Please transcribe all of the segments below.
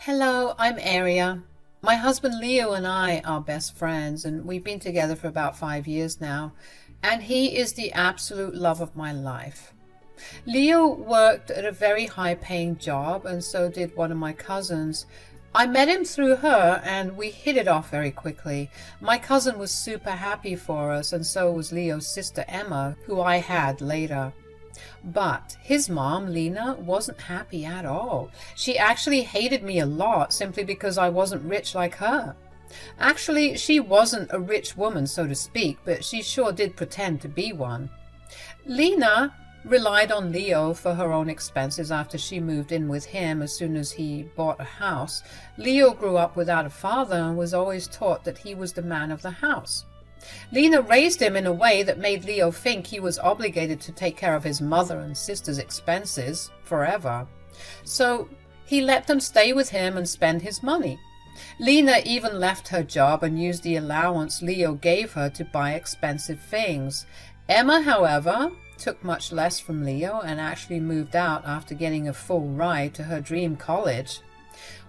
Hello, I'm Aria. My husband Leo and I are best friends, and we've been together for about 5 years now, and he is the absolute love of my life. Leo worked at a very high-paying job, and so did one of my cousins. I met him through her, and we hit it off very quickly. My cousin was super happy for us, and so was Leo's sister Emma, who I had later. But his mom, Lena, wasn't happy at all. She actually hated me a lot simply because I wasn't rich like her. Actually, she wasn't a rich woman, so to speak, but she sure did pretend to be one. Lena relied on Leo for her own expenses after she moved in with him as soon as he bought a house. Leo grew up without a father and was always taught that he was the man of the house. Lena raised him in a way that made Leo think he was obligated to take care of his mother and sister's expenses forever. So he let them stay with him and spend his money. Lena even left her job and used the allowance Leo gave her to buy expensive things. Emma, however, took much less from Leo and actually moved out after getting a full ride to her dream college.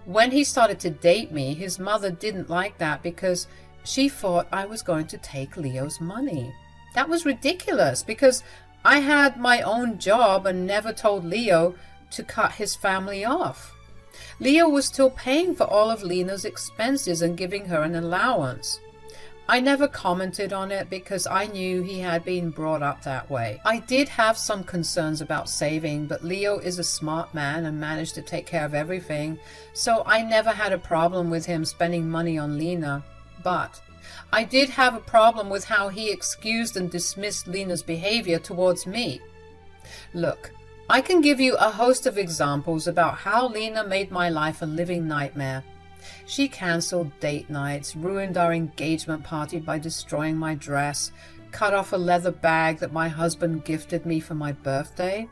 When he started to date me, his mother didn't like that because she thought I was going to take Leo's money. That was ridiculous because I had my own job and never told Leo to cut his family off. Leo was still paying for all of Lena's expenses and giving her an allowance. I never commented on it because I knew he had been brought up that way. I did have some concerns about saving, but Leo is a smart man and managed to take care of everything, so I never had a problem with him spending money on Lena. But I did have a problem with how he excused and dismissed Lena's behavior towards me. Look, I can give you a host of examples about how Lena made my life a living nightmare. She cancelled date nights, ruined our engagement party by destroying my dress, cut off a leather bag that my husband gifted me for my birthday,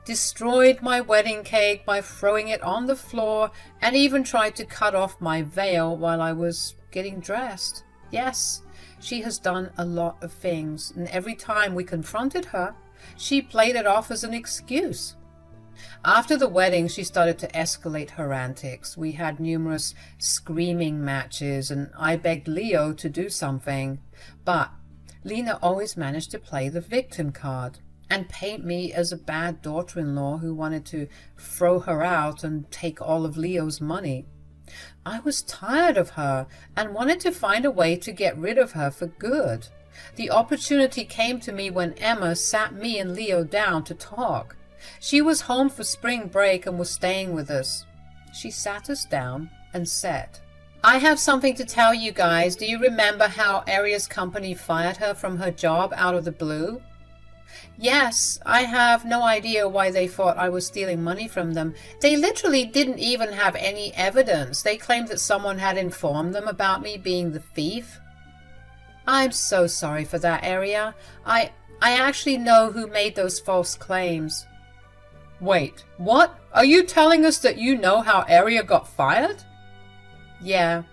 destroyed my wedding cake by throwing it on the floor, and even tried to cut off my veil while I was getting dressed. Yes, she has done a lot of things, and every time we confronted her, she played it off as an excuse. After the wedding, she started to escalate her antics. We had numerous screaming matches, and I begged Leo to do something. But Lena always managed to play the victim card and paint me as a bad daughter-in-law who wanted to throw her out and take all of Leo's money. I was tired of her and wanted to find a way to get rid of her for good. The opportunity came to me when Emma sat me and Leo down to talk. She was home for spring break and was staying with us. She sat us down and said, "I have something to tell you guys. Do you remember how Aria's company fired her from her job out of the blue?" "Yes, I have no idea why they thought I was stealing money from them. They literally didn't even have any evidence. They claimed that someone had informed them about me being the thief." "I'm so sorry for that, Aria. I actually know who made those false claims." "Wait, what? Are you telling us that you know how Aria got fired?" "Yeah,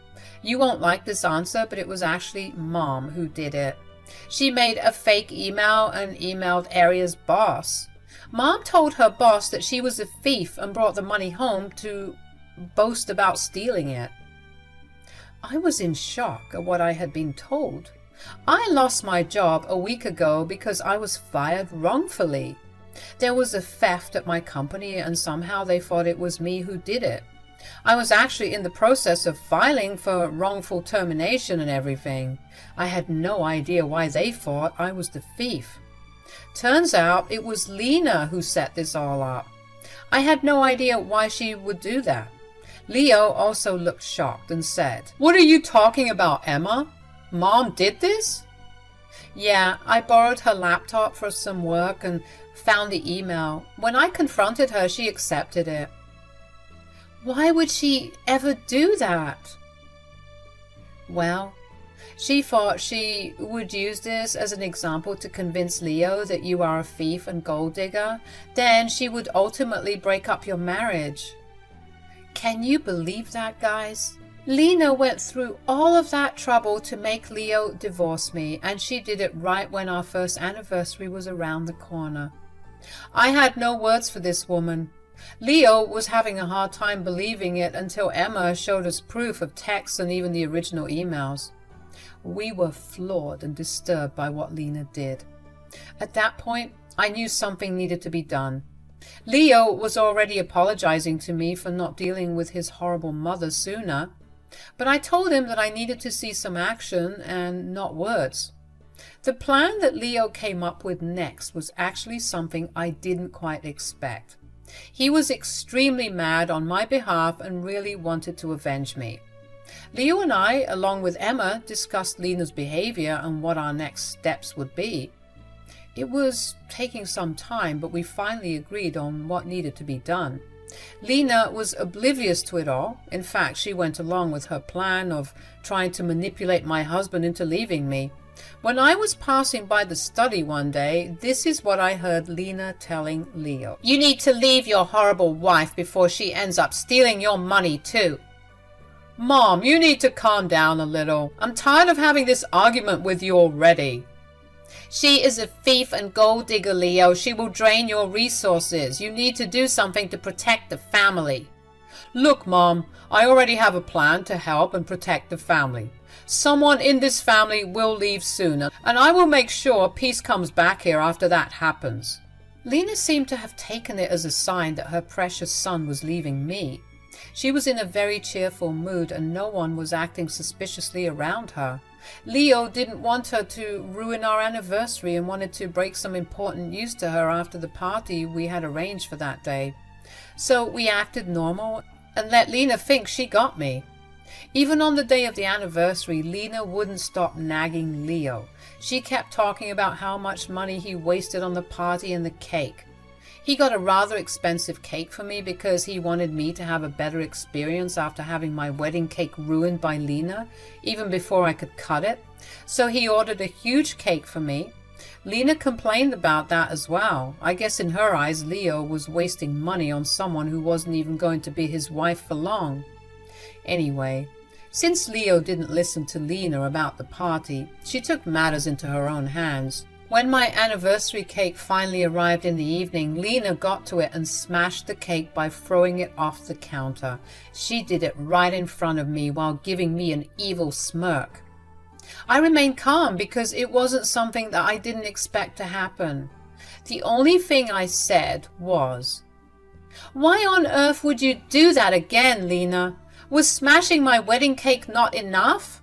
you won't like this answer, but it was actually Mom who did it. She made a fake email and emailed Aria's boss. Mom told her boss that she was a thief and brought the money home to boast about stealing it." I was in shock at what I had been told. I lost my job a week ago because I was fired wrongfully. There was a theft at my company and somehow they thought it was me who did it. I was actually in the process of filing for wrongful termination and everything. I had no idea why they thought I was the thief. Turns out it was Lena who set this all up. I had no idea why she would do that. Leo also looked shocked and said, "What are you talking about, Emma? Mom did this?" "Yeah, I borrowed her laptop for some work and found the email. When I confronted her, she accepted it." "Why would she ever do that?" "Well, she thought she would use this as an example to convince Leo that you are a thief and gold digger. Then she would ultimately break up your marriage." Can you believe that, guys? Lena went through all of that trouble to make Leo divorce me, and she did it right when our first anniversary was around the corner. I had no words for this woman. Leo was having a hard time believing it until Emma showed us proof of texts and even the original emails. We were floored and disturbed by what Lena did. At that point, I knew something needed to be done. Leo was already apologizing to me for not dealing with his horrible mother sooner, but I told him that I needed to see some action and not words. The plan that Leo came up with next was actually something I didn't quite expect. He was extremely mad on my behalf and really wanted to avenge me. Leo and I, along with Emma, discussed Lena's behavior and what our next steps would be. It was taking some time, but we finally agreed on what needed to be done. Lena was oblivious to it all. In fact, she went along with her plan of trying to manipulate my husband into leaving me. When I was passing by the study one day, this is what I heard Lena telling Leo. "You need to leave your horrible wife before she ends up stealing your money too." "Mom, you need to calm down a little. I'm tired of having this argument with you already." "She is a thief and gold digger, Leo. She will drain your resources. You need to do something to protect the family." "Look, Mom, I already have a plan to help and protect the family. Someone in this family will leave soon, and I will make sure peace comes back here after that happens." Lena seemed to have taken it as a sign that her precious son was leaving me. She was in a very cheerful mood and no one was acting suspiciously around her. Leo didn't want her to ruin our anniversary and wanted to break some important news to her after the party we had arranged for that day. So we acted normal and let Lena think she got me. Even on the day of the anniversary, Lena wouldn't stop nagging Leo. She kept talking about how much money he wasted on the party and the cake. He got a rather expensive cake for me because he wanted me to have a better experience after having my wedding cake ruined by Lena, even before I could cut it. So he ordered a huge cake for me. Lena complained about that as well. I guess in her eyes, Leo was wasting money on someone who wasn't even going to be his wife for long. Anyway, since Leo didn't listen to Lena about the party, she took matters into her own hands. When my anniversary cake finally arrived in the evening, Lena got to it and smashed the cake by throwing it off the counter. She did it right in front of me while giving me an evil smirk. I remained calm because it wasn't something that I didn't expect to happen. The only thing I said was, "Why on earth would you do that again, Lena? Was smashing my wedding cake not enough?"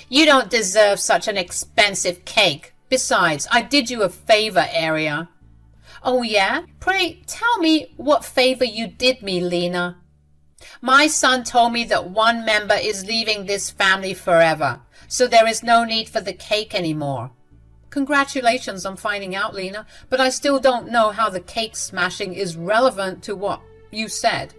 "You don't deserve such an expensive cake. Besides, I did you a favor, Aria." "Oh yeah? Pray tell me what favor you did me, Lena." "My son told me that one member is leaving this family forever, so there is no need for the cake anymore." "Congratulations on finding out, Lena, but I still don't know how the cake smashing is relevant to what you said."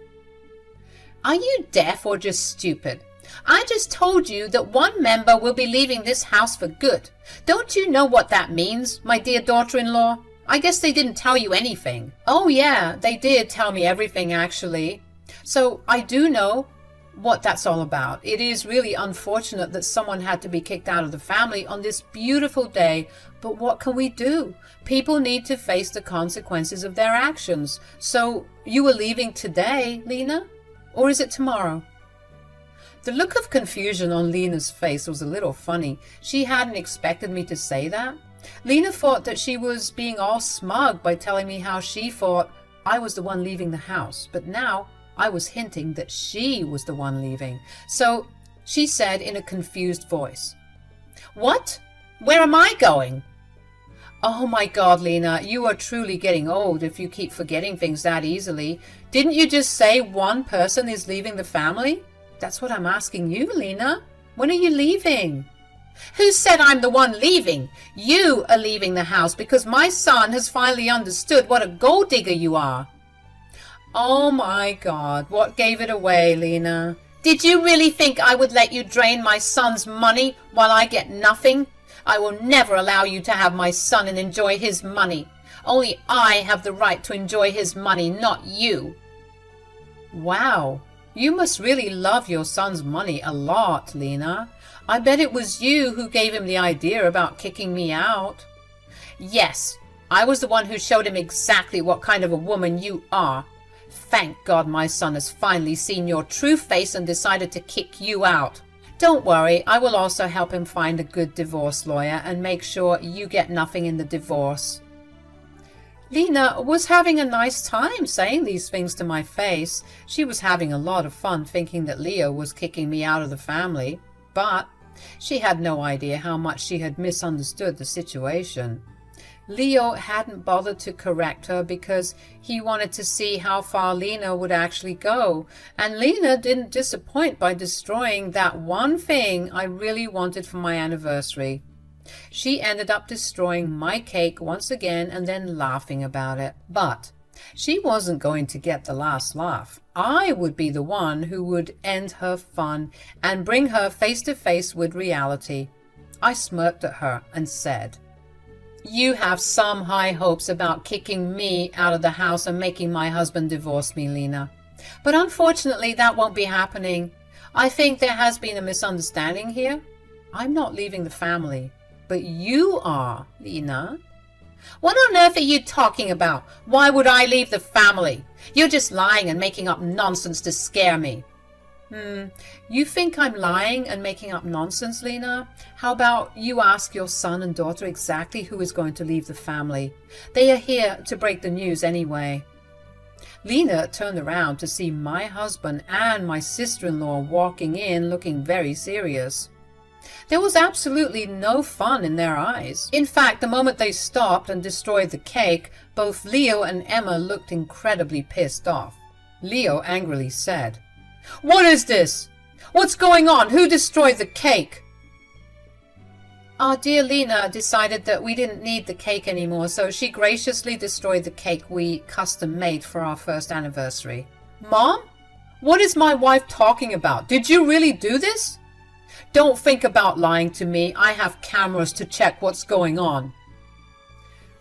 "Are you deaf or just stupid? I just told you that one member will be leaving this house for good. Don't you know what that means, my dear daughter-in-law? I guess they didn't tell you anything." "Oh yeah, they did tell me everything actually. So I do know what that's all about. It is really unfortunate that someone had to be kicked out of the family on this beautiful day, but what can we do? People need to face the consequences of their actions. So you were leaving today, Lena? Or is it tomorrow?" The look of confusion on Lena's face was a little funny. She hadn't expected me to say that. Lena thought that she was being all smug by telling me how she thought I was the one leaving the house, but now I was hinting that she was the one leaving. So she said in a confused voice, "What? Where am I going?" "Oh my God, Lena, you are truly getting old if you keep forgetting things that easily. Didn't you just say one person is leaving the family?" "That's what I'm asking you, Lena. When are you leaving?" "Who said I'm the one leaving? You are leaving the house because my son has finally understood what a gold digger you are." "Oh my God, what gave it away, Lena?" "Did you really think I would let you drain my son's money while I get nothing? I will never allow you to have my son and enjoy his money. Only I have the right to enjoy his money, not you." Wow. You must really love your son's money a lot, Lena. I bet it was you who gave him the idea about kicking me out. "Yes, I was the one who showed him exactly what kind of a woman you are. Thank God my son has finally seen your true face and decided to kick you out. Don't worry, I will also help him find a good divorce lawyer and make sure you get nothing in the divorce. Lena was having a nice time saying these things to my face. She was having a lot of fun thinking that Leo was kicking me out of the family, but she had no idea how much she had misunderstood the situation. Leo hadn't bothered to correct her because he wanted to see how far Lena would actually go, and Lena didn't disappoint by destroying that one thing I really wanted for my anniversary. She ended up destroying my cake once again and then laughing about it. But she wasn't going to get the last laugh. I would be the one who would end her fun and bring her face to face with reality. I smirked at her and said, "You have some high hopes about kicking me out of the house and making my husband divorce me, Lena. But unfortunately, that won't be happening. I think there has been a misunderstanding here. I'm not leaving the family. But you are, Lena." "What on earth are you talking about? Why would I leave the family? You're just lying and making up nonsense to scare me." You think I'm lying and making up nonsense, Lena? How about you ask your son and daughter exactly who is going to leave the family? They are here to break the news anyway. Lena turned around to see my husband and my sister-in-law walking in looking very serious. There was absolutely no fun in their eyes. In fact, the moment they stopped and destroyed the cake, both Leo and Emma looked incredibly pissed off. Leo angrily said, "What is this? What's going on? Who destroyed the cake?" Our dear Lena decided that we didn't need the cake anymore, so she graciously destroyed the cake we custom made for our first anniversary. "Mom? What is my wife talking about? Did you really do this?" "Don't think about lying to me. I have cameras to check what's going on."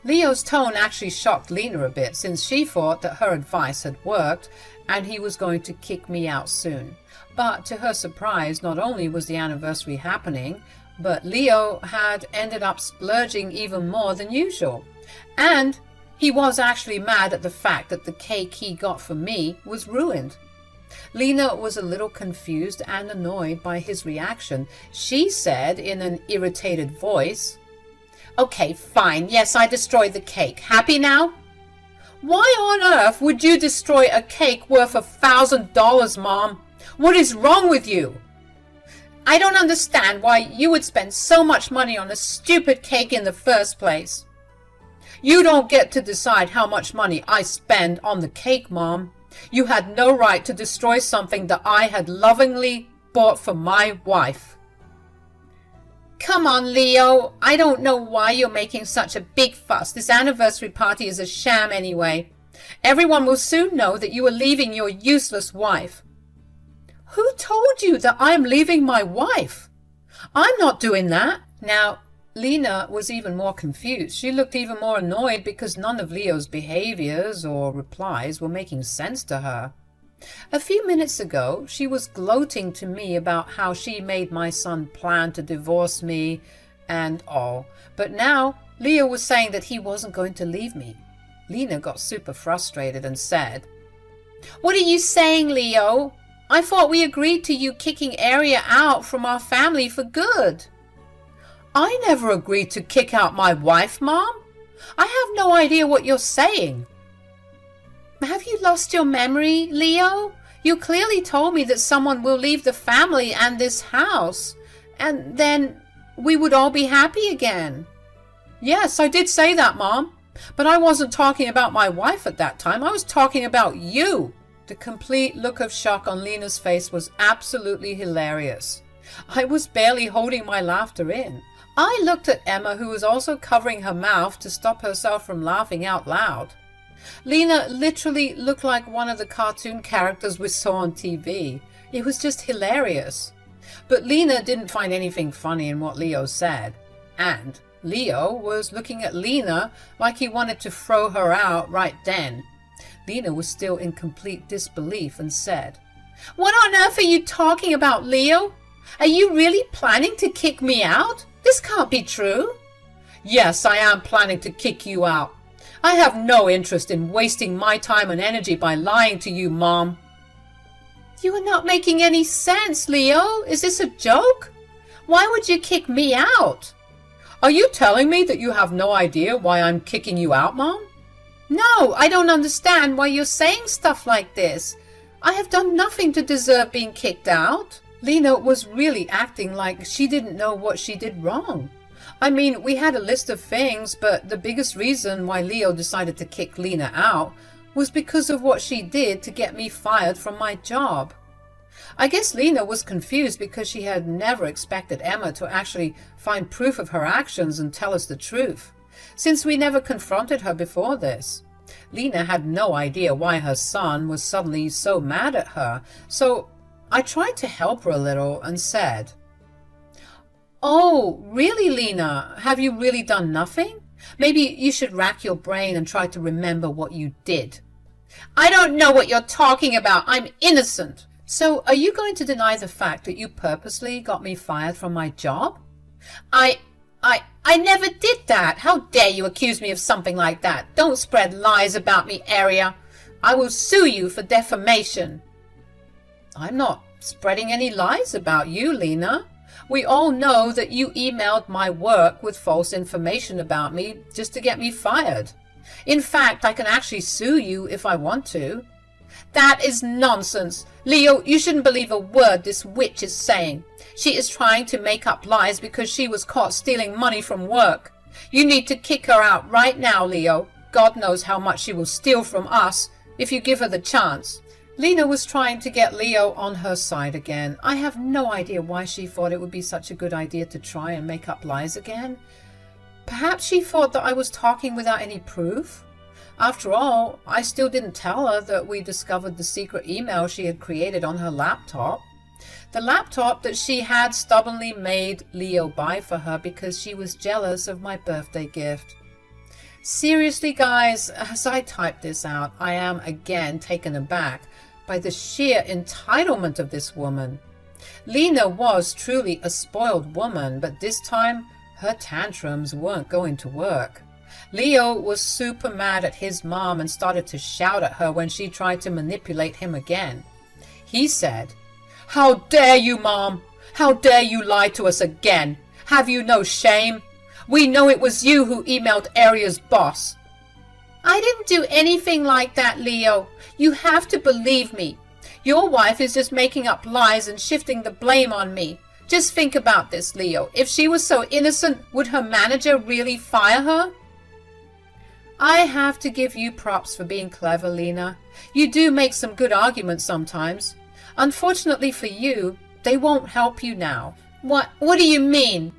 Leo's tone actually shocked Lena a bit, since she thought that her advice had worked and he was going to kick me out soon. But to her surprise, not only was the anniversary happening, but Leo had ended up splurging even more than usual. And he was actually mad at the fact that the cake he got for me was ruined. Lena was a little confused and annoyed by his reaction. She said in an irritated voice, "Okay, fine. Yes, I destroyed the cake. Happy now?" "Why on earth would you destroy a cake worth $1,000, Mom? What is wrong with you?" "I don't understand why you would spend so much money on a stupid cake in the first place." "You don't get to decide how much money I spend on the cake, Mom. You had no right to destroy something that I had lovingly bought for my wife." "Come on, Leo. I don't know why you're making such a big fuss. This anniversary party is a sham anyway. Everyone will soon know that you are leaving your useless wife." "Who told you that I am leaving my wife? I'm not doing that." Now, Lena was even more confused. She looked even more annoyed because none of Leo's behaviors or replies were making sense to her. A few minutes ago, she was gloating to me about how she made my son plan to divorce me and all. But now, Leo was saying that he wasn't going to leave me. Lena got super frustrated and said, "What are you saying, Leo? I thought we agreed to you kicking Aria out from our family for good." "I never agreed to kick out my wife, Mom. I have no idea what you're saying." "Have you lost your memory, Leo? You clearly told me that someone will leave the family and this house, and then we would all be happy again." "Yes, I did say that, Mom. But I wasn't talking about my wife at that time. I was talking about you." The complete look of shock on Lena's face was absolutely hilarious. I was barely holding my laughter in. I looked at Emma, who was also covering her mouth to stop herself from laughing out loud. Lena literally looked like one of the cartoon characters we saw on TV. It was just hilarious. But Lena didn't find anything funny in what Leo said. And Leo was looking at Lena like he wanted to throw her out right then. Lena was still in complete disbelief and said, "What on earth are you talking about, Leo? Are you really planning to kick me out? This can't be true." "Yes, I am planning to kick you out. I have no interest in wasting my time and energy by lying to you, Mom. You are not making any sense, Leo. Is this a joke? Why would you kick me out? Are you telling me that you have no idea why I'm kicking you out, Mom? No, I don't understand why you're saying stuff like this. I have done nothing to deserve being kicked out. Lena was really acting like she didn't know what she did wrong. I mean, we had a list of things, but the biggest reason why Leo decided to kick Lena out was because of what she did to get me fired from my job. I guess Lena was confused because she had never expected Emma to actually find proof of her actions and tell us the truth, since we never confronted her before this. Lena had no idea why her son was suddenly so mad at her, so I tried to help her a little and said, "Oh, really, Lena? Have you really done nothing? Maybe you should rack your brain and try to remember what you did." "I don't know what you're talking about. I'm innocent." "So are you going to deny the fact that you purposely got me fired from my job?" I never did that. How dare you accuse me of something like that? Don't spread lies about me, Aria. I will sue you for defamation." "I'm not spreading any lies about you, Lena. We all know that you emailed my work with false information about me just to get me fired. In fact, I can actually sue you if I want to." "That is nonsense. Leo, you shouldn't believe a word this witch is saying. She is trying to make up lies because she was caught stealing money from work. You need to kick her out right now, Leo. God knows how much she will steal from us if you give her the chance." Lena was trying to get Leo on her side again. I have no idea why she thought it would be such a good idea to try and make up lies again. Perhaps she thought that I was talking without any proof. After all, I still didn't tell her that we discovered the secret email she had created on her laptop. The laptop that she had stubbornly made Leo buy for her because she was jealous of my birthday gift. Seriously, guys, as I type this out, I am again taken aback by the sheer entitlement of this woman. Lena was truly a spoiled woman, but this time her tantrums weren't going to work. Leo was super mad at his mom and started to shout at her when she tried to manipulate him again. He said, "How dare you, Mom? How dare you lie to us again? Have you no shame? We know it was you who emailed Aria's boss." "I didn't do anything like that, Leo. You have to believe me. Your wife is just making up lies and shifting the blame on me. Just think about this, Leo. If she was so innocent, would her manager really fire her?" I have to give you props for being clever, Lena. You do make some good arguments sometimes. Unfortunately for you, they won't help you now. What do you mean?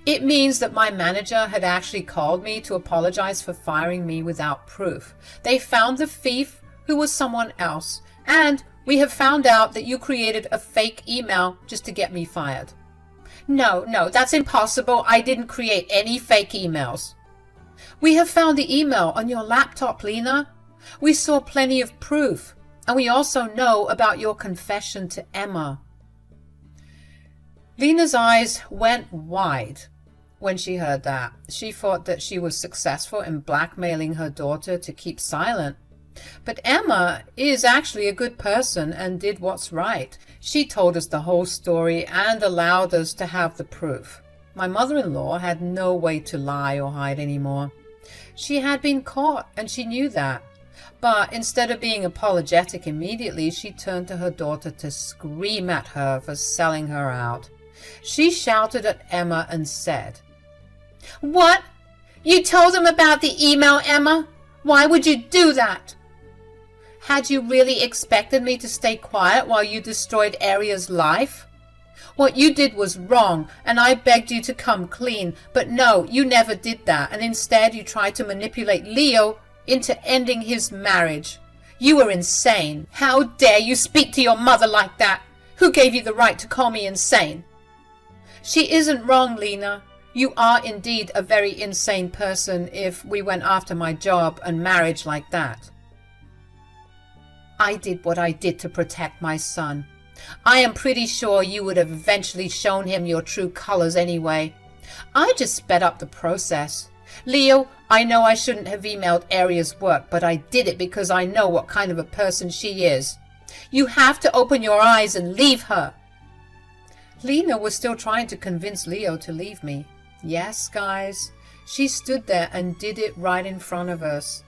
It means that my manager had actually called me to apologize for firing me without proof. They found the thief, who was someone else, and we have found out that you created a fake email just to get me fired. No, that's impossible. I didn't create any fake emails. We have found the email on your laptop, Lena. We saw plenty of proof, and we also know about your confession to Emma. Lena's eyes went wide when she heard that. She thought that she was successful in blackmailing her daughter to keep silent. But Emma is actually a good person and did what's right. She told us the whole story and allowed us to have the proof. My mother-in-law had no way to lie or hide anymore. She had been caught, and she knew that. But instead of being apologetic immediately, she turned to her daughter to scream at her for selling her out. She shouted at Emma and said, "What? You told them about the email, Emma? Why would you do that? Had you really expected me to stay quiet while you destroyed Aria's life? What you did was wrong, and I begged you to come clean, but no, you never did that, and instead you tried to manipulate Leo into ending his marriage. You were insane. How dare you speak to your mother like that? Who gave you the right to call me insane?" "She isn't wrong, Lena. You are indeed a very insane person if we went after my job and marriage like that. I did what I did to protect my son. I am pretty sure you would have eventually shown him your true colors anyway. I just sped up the process. Leo, I know I shouldn't have emailed Aria's work, but I did it because I know what kind of a person she is. You have to open your eyes and leave her. Lena was still trying to convince Leo to leave me. Yes, guys, she stood there and did it right in front of us.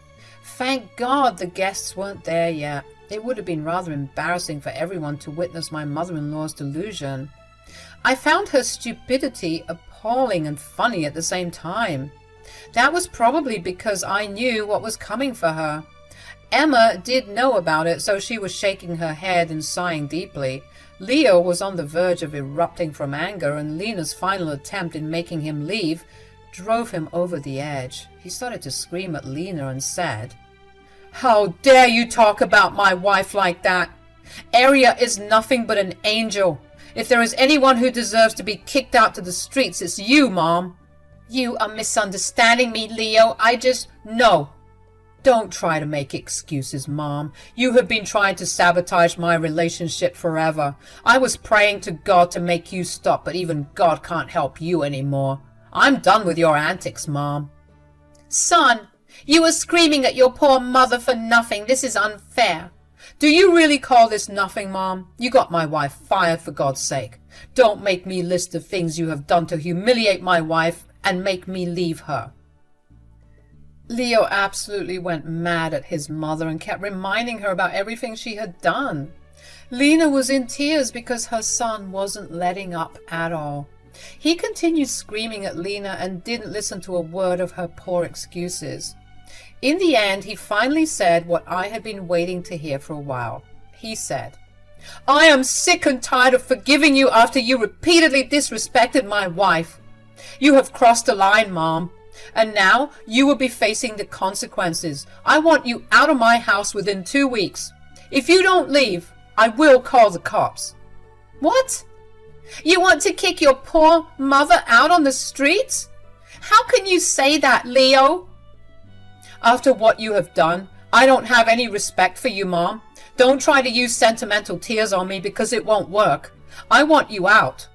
Thank God the guests weren't there yet. It would have been rather embarrassing for everyone to witness my mother-in-law's delusion. I found her stupidity appalling and funny at the same time. That was probably because I knew what was coming for her. Emma did know about it, so she was shaking her head and sighing deeply. Leo was on the verge of erupting from anger, and Lena's final attempt in making him leave drove him over the edge. He started to scream at Lena and said, "How dare you talk about my wife like that? Aria is nothing but an angel. If there is anyone who deserves to be kicked out to the streets, it's you, Mom." "You are misunderstanding me, Leo. No. Don't try to make excuses, Mom. You have been trying to sabotage my relationship forever. I was praying to God to make you stop, but even God can't help you anymore. I'm done with your antics, Mom." "Son, you were screaming at your poor mother for nothing. This is unfair." "Do you really call this nothing, Mom? You got my wife fired, for God's sake. Don't make me list the things you have done to humiliate my wife and make me leave her." Leo absolutely went mad at his mother and kept reminding her about everything she had done. Lena was in tears because her son wasn't letting up at all. He continued screaming at Lena and didn't listen to a word of her poor excuses. In the end, he finally said what I had been waiting to hear for a while. He said, "I am sick and tired of forgiving you after you repeatedly disrespected my wife. You have crossed the line, Mom, and now you will be facing the consequences. I want you out of my house within 2 weeks. If you don't leave, I will call the cops." "What? You want to kick your poor mother out on the streets? How can you say that, Leo?" "After what you have done, I don't have any respect for you, Mom. Don't try to use sentimental tears on me because it won't work. I want you out.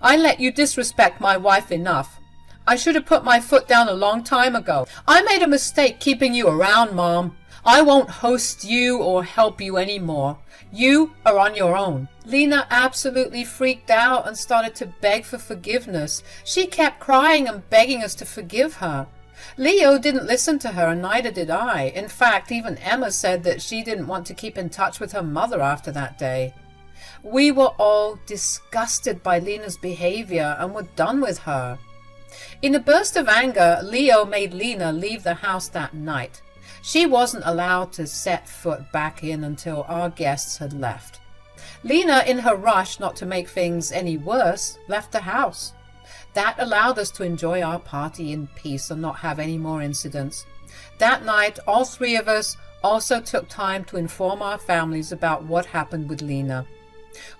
I let you disrespect my wife enough. I should have put my foot down a long time ago. I made a mistake keeping you around, Mom. I won't host you or help you anymore. You are on your own." Lena absolutely freaked out and started to beg for forgiveness. She kept crying and begging us to forgive her. Leo didn't listen to her, and neither did I. In fact, even Emma said that she didn't want to keep in touch with her mother after that day. We were all disgusted by Lena's behavior and were done with her. In a burst of anger, Leo made Lena leave the house that night. She wasn't allowed to set foot back in until our guests had left. Lena, in her rush not to make things any worse, left the house. That allowed us to enjoy our party in peace and not have any more incidents. That night, all three of us also took time to inform our families about what happened with Lena.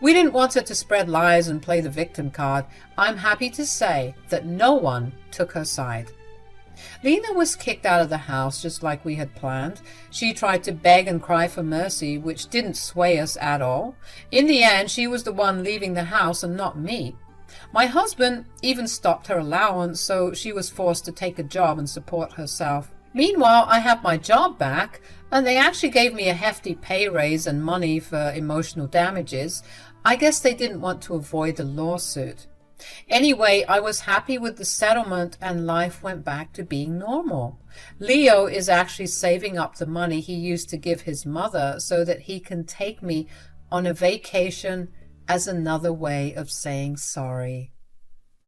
We didn't want her to spread lies and play the victim card. I'm happy to say that no one took her side. Lena was kicked out of the house just like we had planned. She tried to beg and cry for mercy, which didn't sway us at all. In the end, she was the one leaving the house and not me. My husband even stopped her allowance, so she was forced to take a job and support herself. Meanwhile, I have my job back, and they actually gave me a hefty pay raise and money for emotional damages. I guess they didn't want to avoid the lawsuit. Anyway, I was happy with the settlement and life went back to being normal. Leo is actually saving up the money he used to give his mother so that he can take me on a vacation as another way of saying sorry.